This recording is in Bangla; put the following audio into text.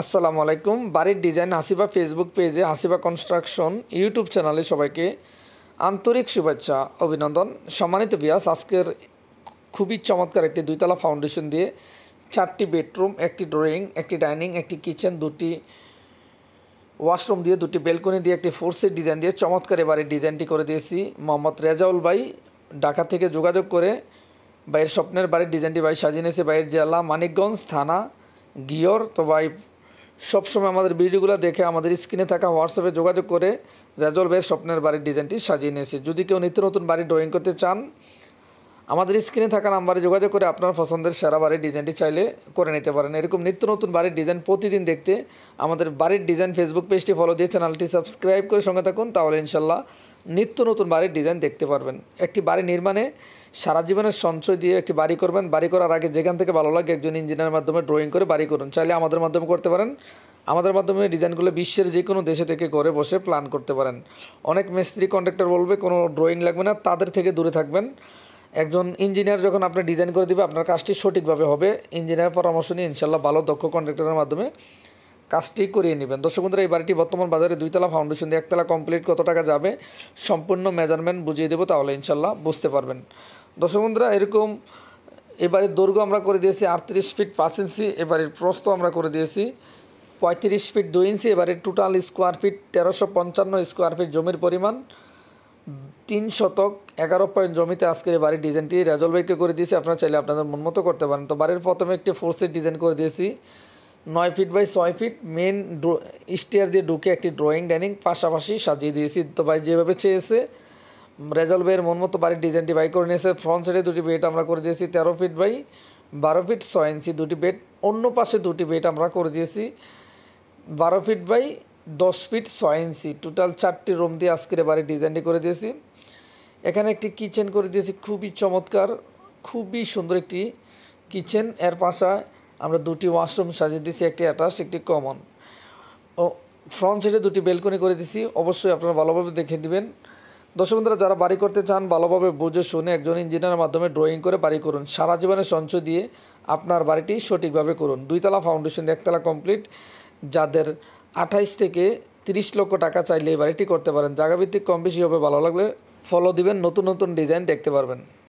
আসসালামু আলাইকুম। বাড়ির ডিজাইন হাসিবা ফেসবুক পেজে, হাসিবা কনস্ট্রাকশন ইউটিউব চ্যানেলে সবাইকে আন্তরিক শুভেচ্ছা অভিনন্দন। সম্মানিত ভিউয়ার্স, আজকের খুবই চমৎকার একটি দুইতলা ফাউন্ডেশন দিয়ে 4টি বেডরুম, একটি ড্রয়িং, একটি ডাইনিং, একটি কিচেন, 2টি ওয়াশরুম দিয়ে 2টি বেলকনি দিয়ে একটি 4 সিট ডিজাইন দিয়ে চমৎকার এই বাড়ির ডিজাইনটি করে দিয়েছি। মোহাম্মদ রেজাউল ভাই ঢাকা থেকে যোগাযোগ করে ভাইয়ের স্বপ্নের বাড়ির ডিজাইনটি ভাই সাজিয়ে নিয়েছে। ভাইয়ের জেলা মানিকগঞ্জ, থানা গিয়র। তো ভাই সবসময় আমাদের ভিডিওগুলো দেখে আমাদের স্ক্রিনে থাকা হোয়াটসঅ্যাপে যোগাযোগ করে রেজাউল ভাইয়ের স্বপ্নের বাড়ির ডিজাইনটি সাজিয়ে নিয়েছে। যদি কেউ নিত্য নতুন বাড়ি ড্রয়িং করতে চান, আমাদের স্ক্রিনে থাকা নাম্বারে যোগাযোগ করে আপনার পছন্দের সেরা বাড়ির ডিজাইনটি চাইলে করে নিতে পারেন। এরকম নিত্য নতুন বাড়ির ডিজাইন প্রতিদিন দেখতে আমাদের বাড়ির ডিজাইন ফেসবুক পেজটি ফলো দিয়ে চ্যানেলটি সাবস্ক্রাইব করে সঙ্গে থাকুন, তাহলে ইনশাল্লাহ নিত্য নতুন বাড়ির ডিজাইন দেখতে পারবেন। একটি বাড়ি নির্মাণে সারা জীবনের সঞ্চয় দিয়ে একটি বাড়ি করবেন। বাড়ি করার আগে যেখান থেকে ভালো লাগে একজন ইঞ্জিনিয়ারের মাধ্যমে ড্রয়িং করে বাড়ি করুন। চাইলে আমাদের মাধ্যমে করতে পারেন। আমাদের মাধ্যমে ডিজাইনগুলো বিশ্বের যে কোনো দেশে থেকে ঘরে বসে প্ল্যান করতে পারেন। অনেক মিস্ত্রি কন্ট্রাক্টর বলবে কোনো ড্রয়িং লাগবে না, তাদের থেকে দূরে থাকবেন। একজন ইঞ্জিনিয়ার যখন আপনি ডিজাইন করে দেবে, আপনার কাজটি সঠিকভাবে হবে। ইঞ্জিনিয়ার পরামর্শ নিয়ে ইনশাল্লাহ ভালো দক্ষ কন্ট্রাক্টরের মাধ্যমে কাজটি করিয়ে নেবেন। দর্শক বন্ধুরা, এই বাড়িটি বর্তমান বাজারে 2তলা ফাউন্ডেশন দিয়ে 1তলা কমপ্লিট কত টাকা যাবে সম্পূর্ণ মেজারমেন্ট বুঝিয়ে দেবো, তাহলে ইনশাল্লাহ বুঝতে পারবেন। দর্শক বন্ধুরা, এরকম এবারের দৈর্ঘ্য আমরা করে দিয়েছি 38 ফিট 5 ইঞ্চি। এবারের প্রস্থ আমরা করে দিয়েছি 35 ফিট 2 ইঞ্চি। এবারে total square feet 1355 square feet. জমির পরিমাণ 3 শতক 11 পয়েন্ট জমিতে আজকের এই বাড়ির ডিজাইনটি রেজাউল ভাইকে করে দিয়েছি। আপনারা চাইলে আপনাদের মন মতো করতে পারেন। তো বাড়ির প্রথমে একটি 4 সিট ডিজাইন করে দিয়েছি 9 feet by 6 feet. Main stair দিয়ে ঢুকে একটি ড্রয়িং ডাইনিং পাশাপাশি সাজিয়ে দিয়েছি। তো ভাই যেভাবে চেয়েছে রেজাউল ভাইয়ের মন মতো বাড়ির ডিজাইনটি বাই করে নিয়েছে। ফ্রন্ট সাইডে 2টি বেড আমরা করে দিয়েছি 13 ফিট বাই 12 ফিট 6 ইঞ্চি 2টি বেড। অন্য পাশে 2টি বেড আমরা করে দিয়েছি 12 ফিট বাই 10 ফিট 6 ইঞ্চি। টোটাল 4টি রুম দিয়ে আজকের বাড়ির ডিজাইনটি করে দিয়েছি। এখানে একটি কিচেন করে দিয়েছি, খুবই চমৎকার, খুবই সুন্দর একটি কিচেন। এর পাশে আমরা 2টি ওয়াশরুম সাজিয়ে দিয়েছি, একটি অ্যাটাচ একটি কমন। ও ফ্রন্ট সাইডে 2টি বেলকনি করে দিয়েছি। অবশ্যই আপনারা ভালোভাবে দেখে নেবেন। দর্শক বন্ধুরা, যারা বাড়ি করতে চান ভালোভাবে বুঝে শুনে একজন ইঞ্জিনিয়ারের মাধ্যমে ড্রয়িং করে বাড়ি করুন। সারা জীবনের সঞ্চয় দিয়ে আপনার বাড়িটি সঠিকভাবে করুন। 2তলা ফাউন্ডেশন 1তলা কমপ্লিট। যাদের 28 থেকে 30 লক্ষ টাকা চাইলে এই বাড়িটি করতে পারেন। জায়গাভিত্তিক কম বেশি হবে, ভালো লাগলে ফলো দিবেন, নতুন নতুন ডিজাইন দেখতে পারবেন।